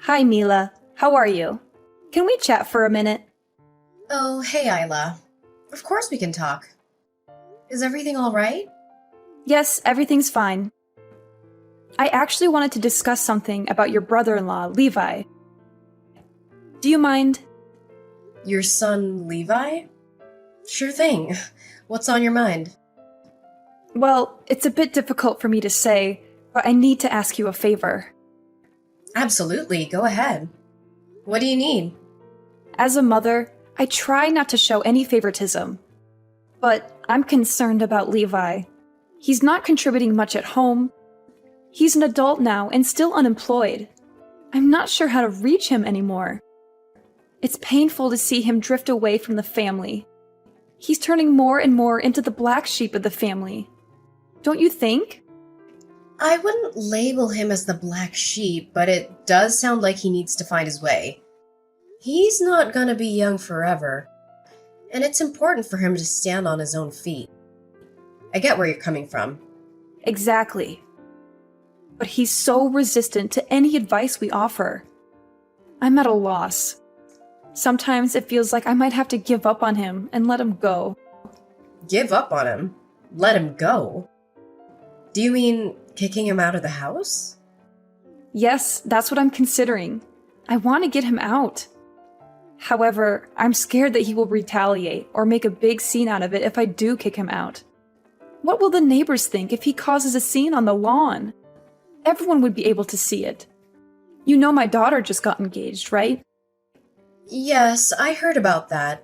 Hi, Mila. How are you? Can we chat for a minute? Oh, hey, Isla. Of course we can talk. Is everything all right? Yes, everything's fine. I actually wanted to discuss something about your brother-in-law, Levi. Do you mind? Your son, Levi? Sure thing. What's on your mind? Well, it's a bit difficult for me to say, but I need to ask you a favor. Absolutely, go ahead. What do you need? As a mother, I try not to show any favoritism. But I'm concerned about Levi. He's not contributing much at home. He's an adult now and still unemployed. I'm not sure how to reach him anymore. It's painful to see him drift away from the family. He's turning more and more into the black sheep of the family. Don't you think? I wouldn't label him as the black sheep, but it does sound like he needs to find his way. He's not gonna be young forever, and it's important for him to stand on his own feet. I get where you're coming from. Exactly. But he's so resistant to any advice we offer. I'm at a loss. Sometimes it feels like I might have to give up on him and let him go. Give up on him? Let him go? Do you mean kicking him out of the house? Yes, that's what I'm considering. I want to get him out. However, I'm scared that he will retaliate or make a big scene out of it if I do kick him out. What will the neighbors think if he causes a scene on the lawn? Everyone would be able to see it. You know my daughter just got engaged, right? Yes, I heard about that.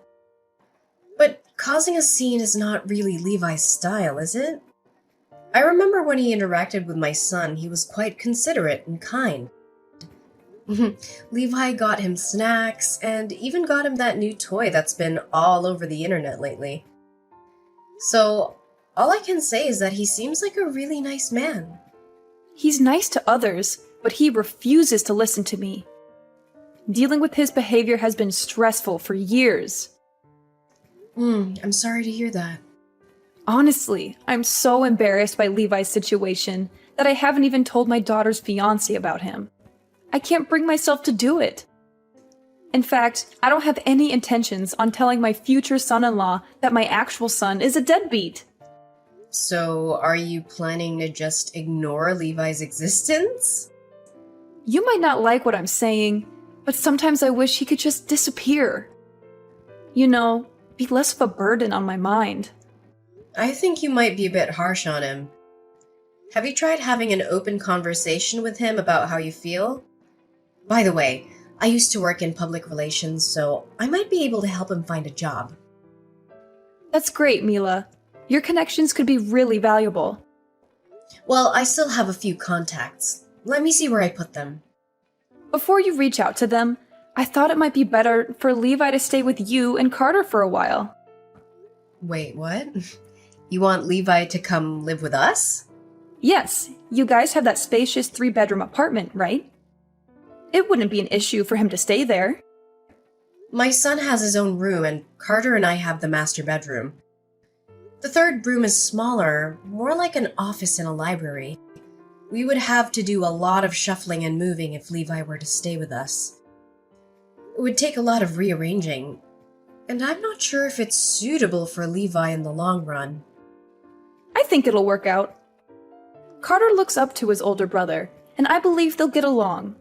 But causing a scene is not really Levi's style, is it? I remember when he interacted with my son, he was quite considerate and kind. Levi got him snacks and even got him that new toy that's been all over the internet lately. So, all I can say is that he seems like a really nice man. He's nice to others, but he refuses to listen to me. Dealing with his behavior has been stressful for years. I'm sorry to hear that. Honestly, I'm so embarrassed by Levi's situation that I haven't even told my daughter's fiancé about him. I can't bring myself to do it. In fact, I don't have any intentions on telling my future son-in-law that my actual son is a deadbeat. So, are you planning to just ignore Levi's existence? You might not like what I'm saying, but sometimes I wish he could just disappear. You know, be less of a burden on my mind. I think you might be a bit harsh on him. Have you tried having an open conversation with him about how you feel? By the way, I used to work in public relations, so I might be able to help him find a job. That's great, Mila. Your connections could be really valuable. Well, I still have a few contacts. Let me see where I put them. Before you reach out to them, I thought it might be better for Levi to stay with you and Carter for a while. Wait, what? You want Levi to come live with us? Yes, you guys have that spacious 3-bedroom apartment, right? It wouldn't be an issue for him to stay there. My son has his own room, and Carter and I have the master bedroom. The third room is smaller, more like an office in a library. We would have to do a lot of shuffling and moving if Levi were to stay with us. It would take a lot of rearranging, and I'm not sure if it's suitable for Levi in the long run. I think it'll work out. Carter looks up to his older brother, and I believe they'll get along.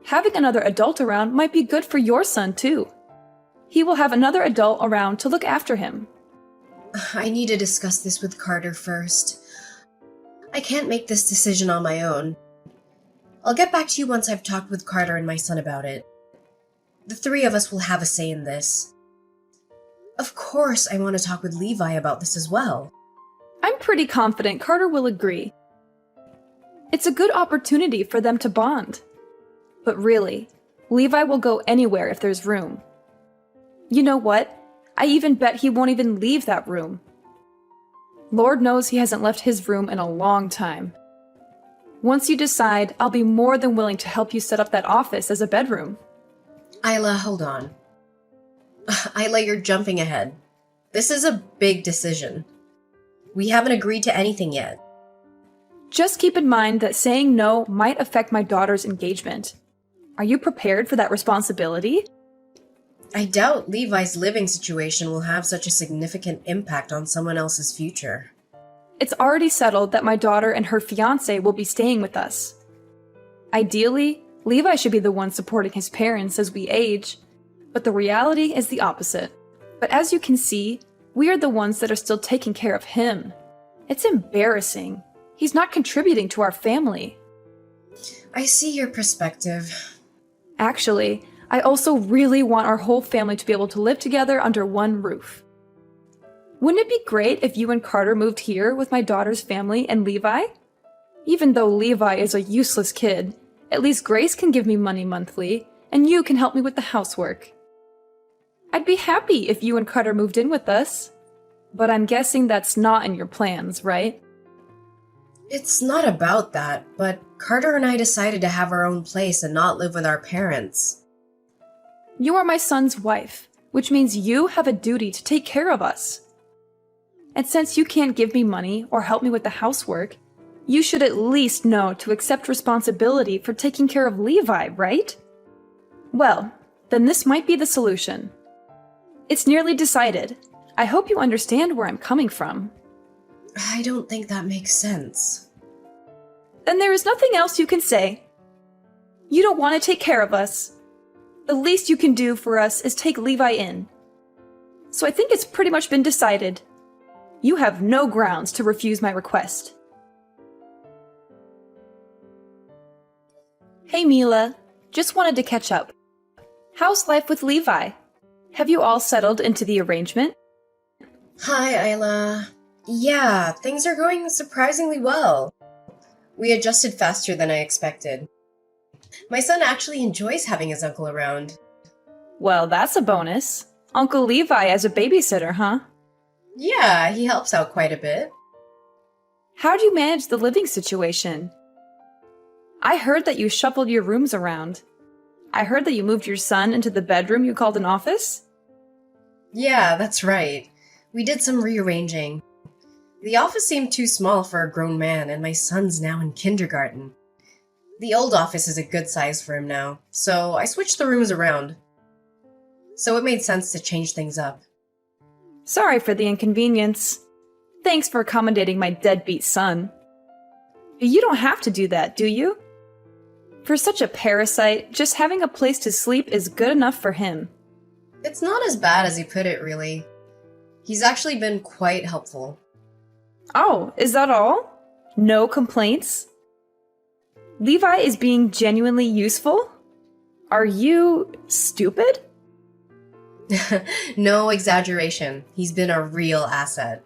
Having another adult around might be good for your son, too. He will have another adult around to look after him. I need to discuss this with Carter first. I can't make this decision on my own. I'll get back to you once I've talked with Carter and my son about it. The three of us will have a say in this. Of course, I want to talk with Levi about this as well. I'm pretty confident Carter will agree. It's a good opportunity for them to bond. But really, Levi will go anywhere if there's room. You know what? I even bet he won't even leave that room. Lord knows he hasn't left his room in a long time. Once you decide, I'll be more than willing to help you set up that office as a bedroom. Isla, hold on. Isla, you're jumping ahead. This is a big decision. We haven't agreed to anything yet. Just keep in mind that saying no might affect my daughter's engagement. Are you prepared for that responsibility? I doubt Levi's living situation will have such a significant impact on someone else's future. It's already settled that my daughter and her fiancé will be staying with us. Ideally, Levi should be the one supporting his parents as we age, but the reality is the opposite. But as you can see, we are the ones that are still taking care of him. It's embarrassing. He's not contributing to our family. I see your perspective. Actually, I also really want our whole family to be able to live together under one roof. Wouldn't it be great if you and Carter moved here with my daughter's family and Levi? Even though Levi is a useless kid, at least Grace can give me money monthly, and you can help me with the housework. I'd be happy if you and Carter moved in with us. But I'm guessing that's not in your plans, right? It's not about that, but Carter and I decided to have our own place and not live with our parents. You are my son's wife, which means you have a duty to take care of us. And since you can't give me money or help me with the housework, you should at least know to accept responsibility for taking care of Levi, right? Well, then this might be the solution. It's nearly decided. I hope you understand where I'm coming from. I don't think that makes sense. Then there is nothing else you can say. You don't want to take care of us. The least you can do for us is take Levi in. So I think it's pretty much been decided. You have no grounds to refuse my request. Hey Mila, just wanted to catch up. How's life with Levi? Have you all settled into the arrangement? Hi, Isla. Yeah, things are going surprisingly well. We adjusted faster than I expected. My son actually enjoys having his uncle around. Well, that's a bonus. Uncle Levi as a babysitter, huh? Yeah, he helps out quite a bit. How do you manage the living situation? I heard that you shuffled your rooms around. I heard that you moved your son into the bedroom you called an office? Yeah, that's right. We did some rearranging. The office seemed too small for a grown man, and my son's now in kindergarten. The old office is a good size for him now, so I switched the rooms around. So it made sense to change things up. Sorry for the inconvenience. Thanks for accommodating my deadbeat son. You don't have to do that, do you? For such a parasite, just having a place to sleep is good enough for him. It's not as bad as you put it, really. He's actually been quite helpful. Oh, is that all? No complaints? Levi is being genuinely useful? Are you stupid? No exaggeration. He's been a real asset.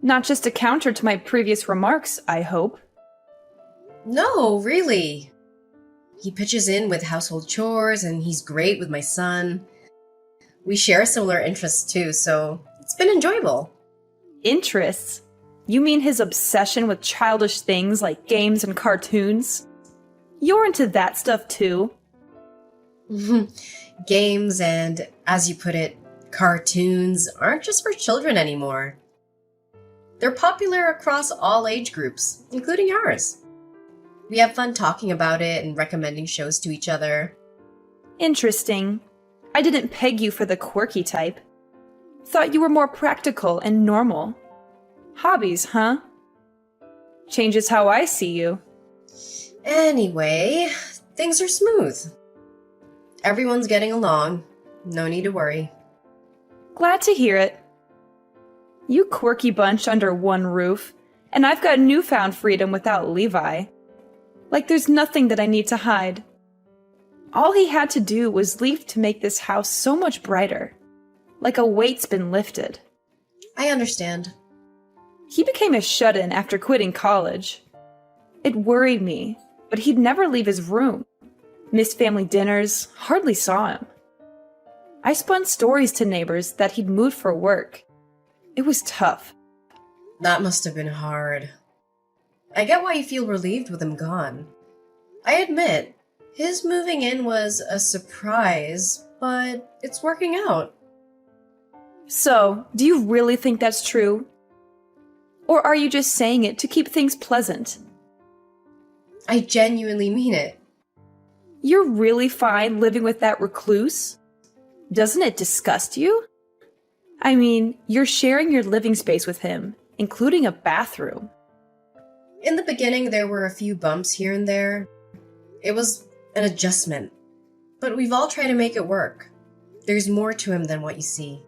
Not just a counter to my previous remarks, I hope. No, really. He pitches in with household chores, and he's great with my son. We share similar interests too, so it's been enjoyable. Interests? You mean his obsession with childish things like games and cartoons? You're into that stuff too? Games and, as you put it, cartoons aren't just for children anymore. They're popular across all age groups, including ours. We have fun talking about it and recommending shows to each other. Interesting. I didn't peg you for the quirky type. Thought you were more practical and normal. Hobbies, huh? Changes how I see you. Anyway, things are smooth. Everyone's getting along. No need to worry. Glad to hear it. You quirky bunch under one roof, and I've got newfound freedom without Levi. Like there's nothing that I need to hide. All he had to do was leave to make this house so much brighter. Like a weight's been lifted. I understand. He became a shut-in after quitting college. It worried me, but he'd never leave his room. Missed family dinners, hardly saw him. I spun stories to neighbors that he'd moved for work. It was tough. That must have been hard. I get why you feel relieved with him gone. I admit, his moving in was a surprise, but it's working out. So, do you really think that's true? Or are you just saying it to keep things pleasant? I genuinely mean it. You're really fine living with that recluse? Doesn't it disgust you? I mean, you're sharing your living space with him, including a bathroom. In the beginning, there were a few bumps here and there. It was an adjustment. But we've all tried to make it work. There's more to him than what you see.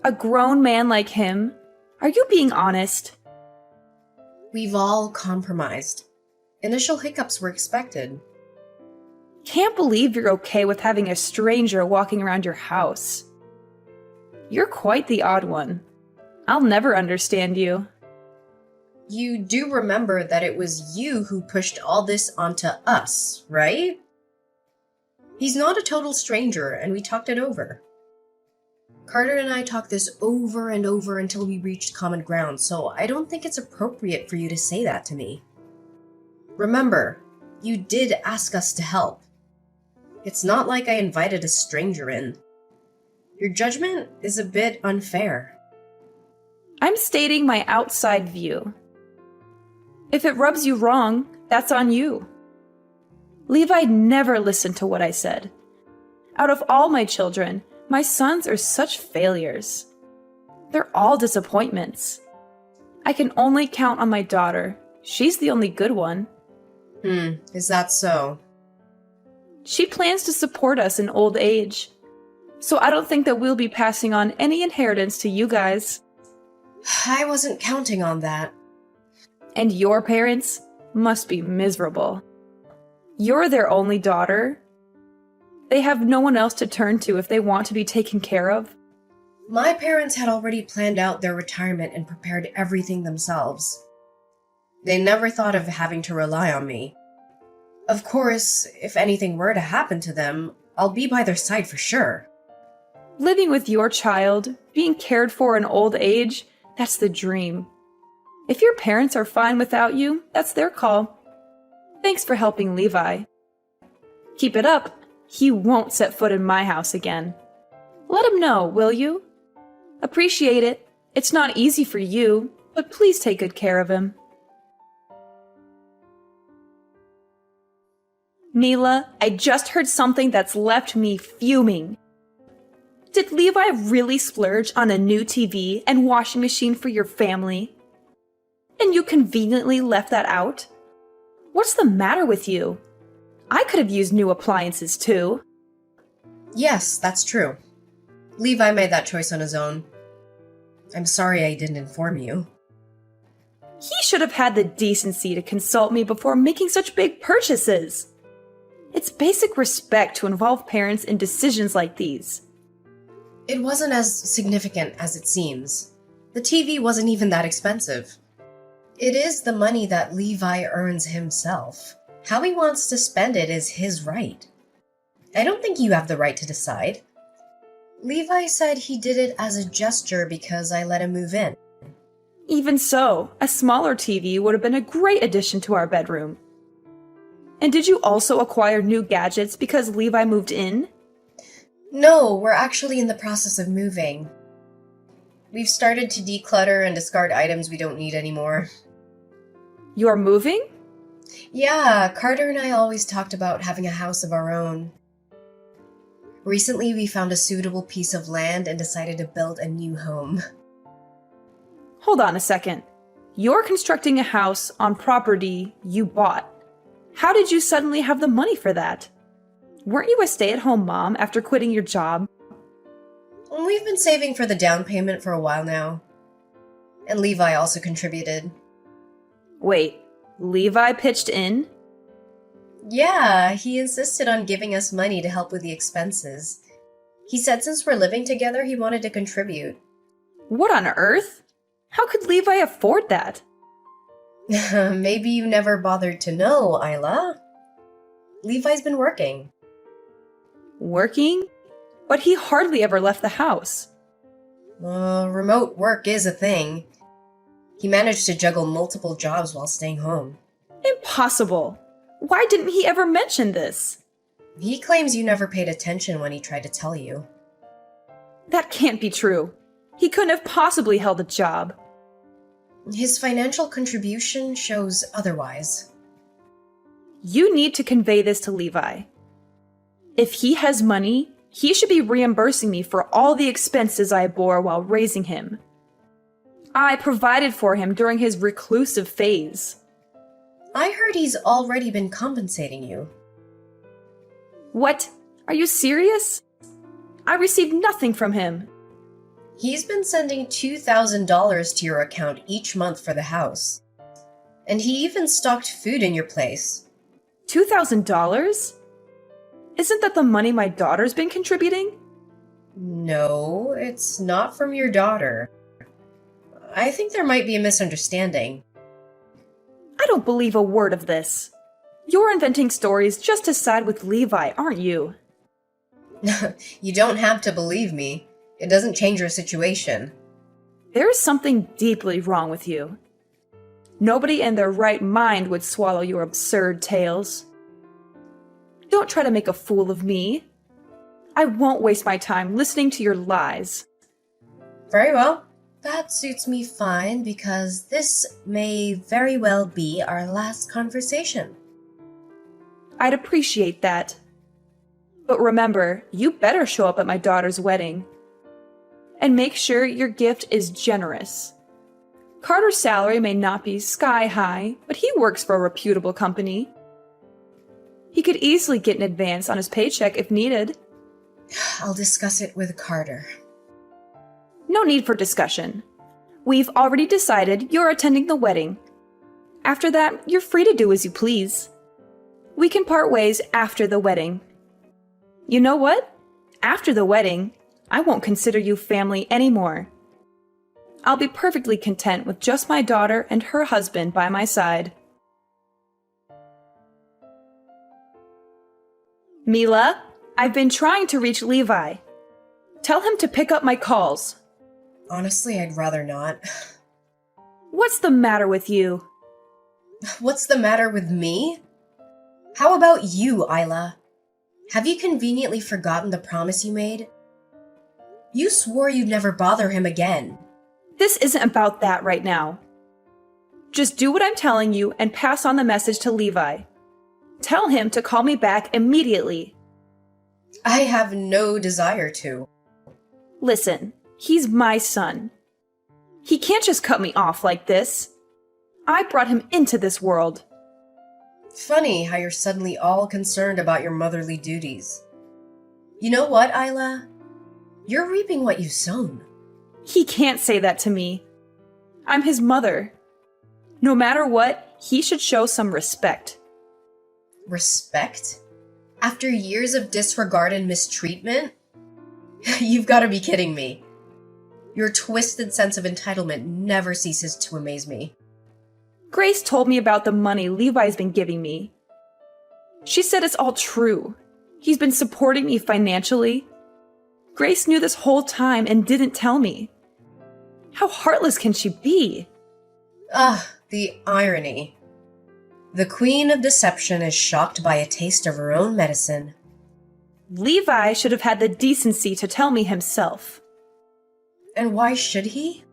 A grown man like him? Are you being honest? We've all compromised. Initial hiccups were expected. Can't believe you're okay with having a stranger walking around your house. You're quite the odd one. I'll never understand you. You do remember that it was you who pushed all this onto us, right? He's not a total stranger, and we talked it over. Carter and I talked this over and over until we reached common ground, so I don't think it's appropriate for you to say that to me. Remember, you did ask us to help. It's not like I invited a stranger in. Your judgment is a bit unfair. I'm stating my outside view. If it rubs you wrong, that's on you. Levi never listened to what I said. Out of all my children, my sons are such failures. They're all disappointments. I can only count on my daughter. She's the only good one. Is that so? She plans to support us in old age. So I don't think that we'll be passing on any inheritance to you guys. I wasn't counting on that. And your parents must be miserable. You're their only daughter. They have no one else to turn to if they want to be taken care of. My parents had already planned out their retirement and prepared everything themselves. They never thought of having to rely on me. Of course, if anything were to happen to them, I'll be by their side for sure. Living with your child, being cared for in old age, that's the dream. If your parents are fine without you, that's their call. Thanks for helping Levi. Keep it up. He won't set foot in my house again. Let him know, will you? Appreciate it. It's not easy for you, but please take good care of him. Mila, I just heard something that's left me fuming. Did Levi really splurge on a new TV and washing machine for your family? And you conveniently left that out? What's the matter with you? I could have used new appliances too. Yes, that's true. Levi made that choice on his own. I'm sorry I didn't inform you. He should have had the decency to consult me before making such big purchases. It's basic respect to involve parents in decisions like these. It wasn't as significant as it seems. The TV wasn't even that expensive. It is the money that Levi earns himself. How he wants to spend it is his right. I don't think you have the right to decide. Levi said he did it as a gesture because I let him move in. Even so, a smaller TV would have been a great addition to our bedroom. And did you also acquire new gadgets because Levi moved in? No, we're actually in the process of moving. We've started to declutter and discard items we don't need anymore. You're moving? Yeah, Carter and I always talked about having a house of our own. Recently, we found a suitable piece of land and decided to build a new home. Hold on a second. You're constructing a house on property you bought. How did you suddenly have the money for that? Weren't you a stay-at-home mom after quitting your job? We've been saving for the down payment for a while now. And Levi also contributed. Wait, Levi pitched in? Yeah, he insisted on giving us money to help with the expenses. He said since we're living together, he wanted to contribute. What on earth? How could Levi afford that? Maybe you never bothered to know, Isla. Levi's been working. Working? But he hardly ever left the house. Remote work is a thing. He managed to juggle multiple jobs while staying home. Impossible. Why didn't he ever mention this? He claims you never paid attention when he tried to tell you. That can't be true. He couldn't have possibly held a job. His financial contribution shows otherwise. You need to convey this to Levi. If he has money, he should be reimbursing me for all the expenses I bore while raising him. I provided for him during his reclusive phase. I heard he's already been compensating you. What? Are you serious? I received nothing from him. He's been sending $2,000 to your account each month for the house. And he even stocked food in your place. $2,000? Isn't that the money my daughter's been contributing? No, it's not from your daughter. I think there might be a misunderstanding. I don't believe a word of this. You're inventing stories just to side with Levi, aren't you? You don't have to believe me. It doesn't change your situation. There's something deeply wrong with you. Nobody in their right mind would swallow your absurd tales. Don't try to make a fool of me. I won't waste my time listening to your lies. Very well. That suits me fine because this may very well be our last conversation. I'd appreciate that. But remember, you better show up at my daughter's wedding. And make sure your gift is generous. Carter's salary may not be sky high, but he works for a reputable company. He could easily get an advance on his paycheck if needed. I'll discuss it with Carter. No need for discussion. We've already decided you're attending the wedding. After that, you're free to do as you please. We can part ways after the wedding. You know what? After the wedding, I won't consider you family anymore. I'll be perfectly content with just my daughter and her husband by my side. Mila, I've been trying to reach Levi. Tell him to pick up my calls. Honestly, I'd rather not. What's the matter with you? What's the matter with me? How about you, Isla? Have you conveniently forgotten the promise you made? You swore you'd never bother him again. This isn't about that right now. Just do what I'm telling you and pass on the message to Levi. Tell him to call me back immediately. I have no desire to. Listen, he's my son. He can't just cut me off like this. I brought him into this world. Funny how you're suddenly all concerned about your motherly duties. You know what, Isla? You're reaping what you've sown. He can't say that to me. I'm his mother. No matter what, he should show some respect. Respect? After years of disregard and mistreatment? You've got to be kidding me. Your twisted sense of entitlement never ceases to amaze me. Grace told me about the money Levi's been giving me. She said it's all true. He's been supporting me financially. Grace knew this whole time and didn't tell me. How heartless can she be? The irony. The queen of deception is shocked by a taste of her own medicine. Levi should have had the decency to tell me himself. And why should he?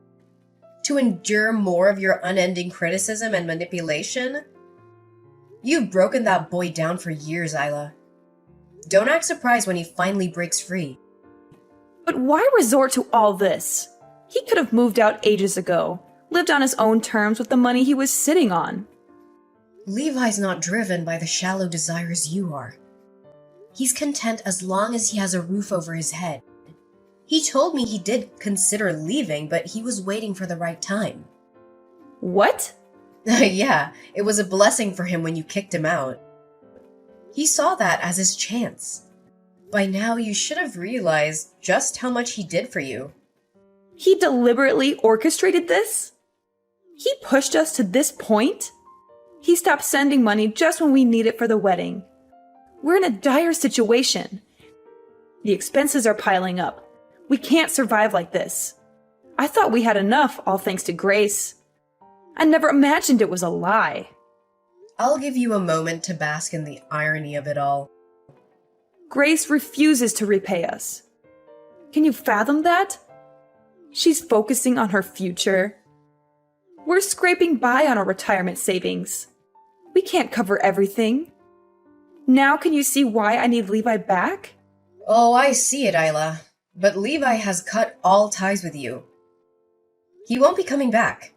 To endure more of your unending criticism and manipulation? You've broken that boy down for years, Isla. Don't act surprised when he finally breaks free. But why resort to all this? He could have moved out ages ago, lived on his own terms with the money he was sitting on. Levi's not driven by the shallow desires you are. He's content as long as he has a roof over his head. He told me he did consider leaving, but he was waiting for the right time. What? Yeah, it was a blessing for him when you kicked him out. He saw that as his chance. By now, you should have realized just how much he did for you. He deliberately orchestrated this? He pushed us to this point? He stopped sending money just when we need it for the wedding. We're in a dire situation. The expenses are piling up. We can't survive like this. I thought we had enough, all thanks to Grace. I never imagined it was a lie. I'll give you a moment to bask in the irony of it all. Grace refuses to repay us. Can you fathom that? She's focusing on her future. We're scraping by on our retirement savings. We can't cover everything. Now can you see why I need Levi back? Oh, I see it, Isla. But Levi has cut all ties with you. He won't be coming back.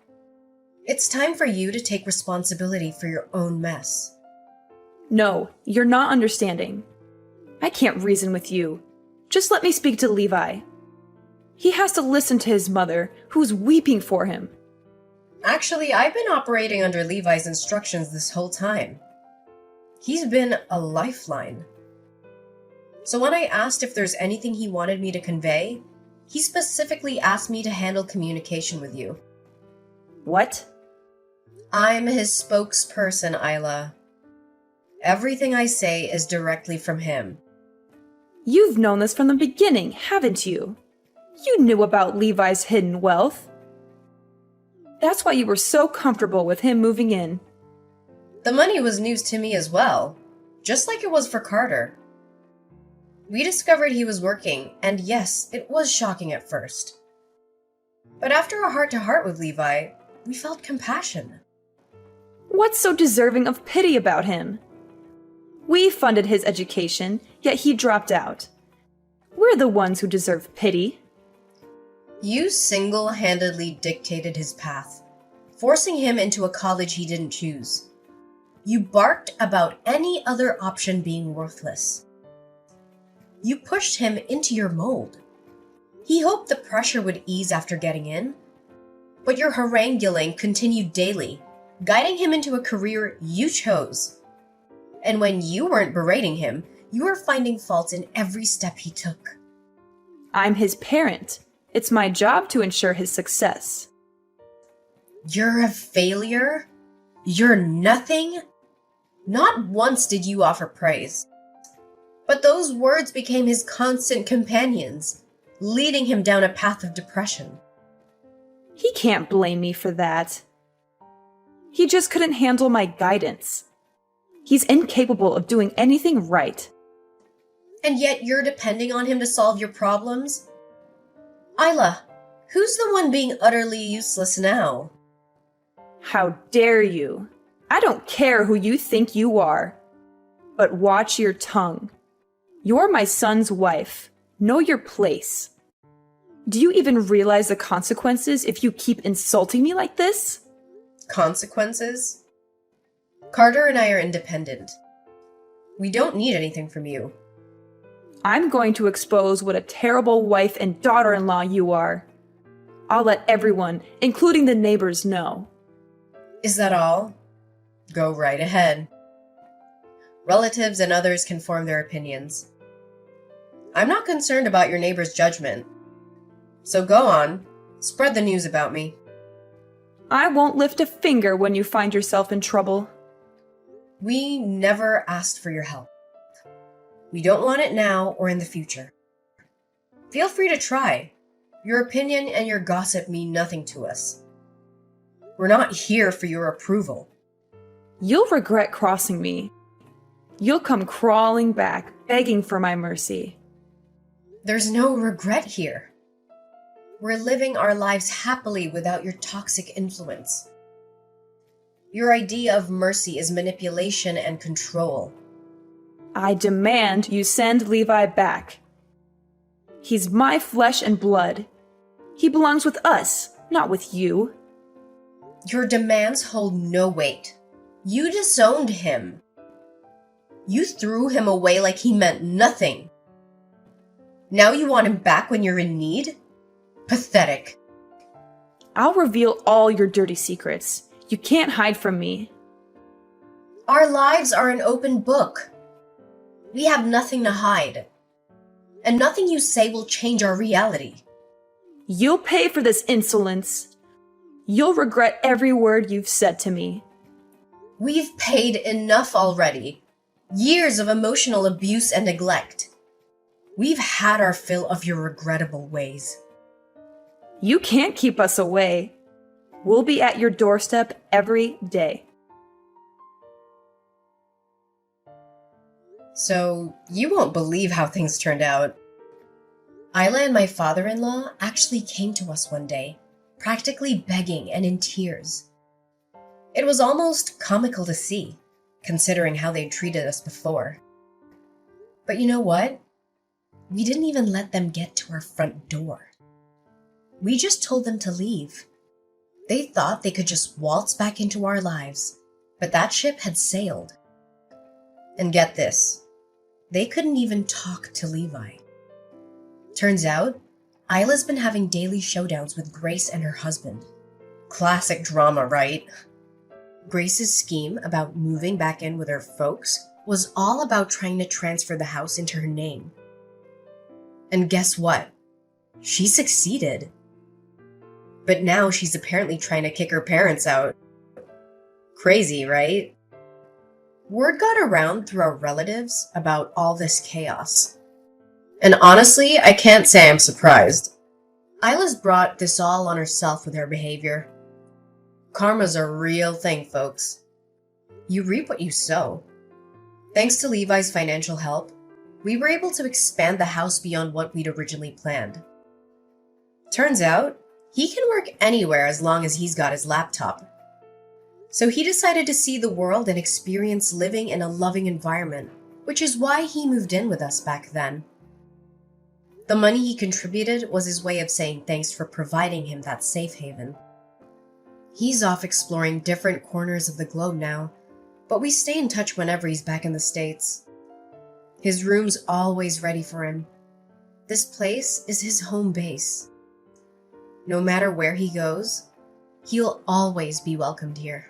It's time for you to take responsibility for your own mess. No, you're not understanding. I can't reason with you. Just let me speak to Levi. He has to listen to his mother, who's weeping for him. Actually, I've been operating under Levi's instructions this whole time. He's been a lifeline. So when I asked if there's anything he wanted me to convey, he specifically asked me to handle communication with you. What? I'm his spokesperson, Isla. Everything I say is directly from him. You've known this from the beginning, haven't you? You knew about Levi's hidden wealth. That's why you were so comfortable with him moving in. The money was news to me as well, just like it was for Carter. We discovered he was working, and yes, it was shocking at first. But after a heart-to-heart with Levi, we felt compassion. What's so deserving of pity about him? We funded his education, yet he dropped out. We're the ones who deserve pity. You single-handedly dictated his path, forcing him into a college he didn't choose. You barked about any other option being worthless. You pushed him into your mold. He hoped the pressure would ease after getting in, but your haranguing continued daily, guiding him into a career you chose. And when you weren't berating him, you were finding faults in every step he took. I'm his parent. It's my job to ensure his success. You're a failure? You're nothing? Not once did you offer praise. But those words became his constant companions, leading him down a path of depression. He can't blame me for that. He just couldn't handle my guidance. He's incapable of doing anything right. And yet you're depending on him to solve your problems? Isla, who's the one being utterly useless now? How dare you? I don't care who you think you are. But watch your tongue. You're my son's wife. Know your place. Do you even realize the consequences if you keep insulting me like this? Consequences? Carter and I are independent. We don't need anything from you. I'm going to expose what a terrible wife and daughter-in-law you are. I'll let everyone, including the neighbors, know. Is that all? Go right ahead. Relatives and others can form their opinions. I'm not concerned about your neighbor's judgment. So go on, spread the news about me. I won't lift a finger when you find yourself in trouble. We never asked for your help. We don't want it now or in the future. Feel free to try. Your opinion and your gossip mean nothing to us. We're not here for your approval. You'll regret crossing me. You'll come crawling back, begging for my mercy. There's no regret here. We're living our lives happily without your toxic influence. Your idea of mercy is manipulation and control. I demand you send Levi back. He's my flesh and blood. He belongs with us, not with you. Your demands hold no weight. You disowned him. You threw him away like he meant nothing. Now you want him back when you're in need? Pathetic. I'll reveal all your dirty secrets. You can't hide from me. Our lives are an open book. We have nothing to hide. And nothing you say will change our reality. You'll pay for this insolence. You'll regret every word you've said to me. We've paid enough already. Years of emotional abuse and neglect. We've had our fill of your regrettable ways. You can't keep us away. We'll be at your doorstep every day. So, you won't believe how things turned out. Isla and my father-in-law actually came to us one day, practically begging and in tears. It was almost comical to see. considering how they treated us before. But you know what? We didn't even let them get to our front door. We just told them to leave. They thought they could just waltz back into our lives, but that ship had sailed. And get this, they couldn't even talk to Levi. Turns out, Isla's been having daily showdowns with Grace and her husband. Classic drama, right? Grace's scheme about moving back in with her folks was all about trying to transfer the house into her name. And guess what? She succeeded. But now she's apparently trying to kick her parents out. Crazy, right? Word got around through our relatives about all this chaos. And honestly, I can't say I'm surprised. Isla's brought this all on herself with her behavior. Karma's a real thing, folks. You reap what you sow. Thanks to Levi's financial help, we were able to expand the house beyond what we'd originally planned. Turns out, he can work anywhere as long as he's got his laptop. So he decided to see the world and experience living in a loving environment, which is why he moved in with us back then. The money he contributed was his way of saying thanks for providing him that safe haven. He's off exploring different corners of the globe now, but we stay in touch whenever he's back in the States. His room's always ready for him. This place is his home base. No matter where he goes, he'll always be welcomed here.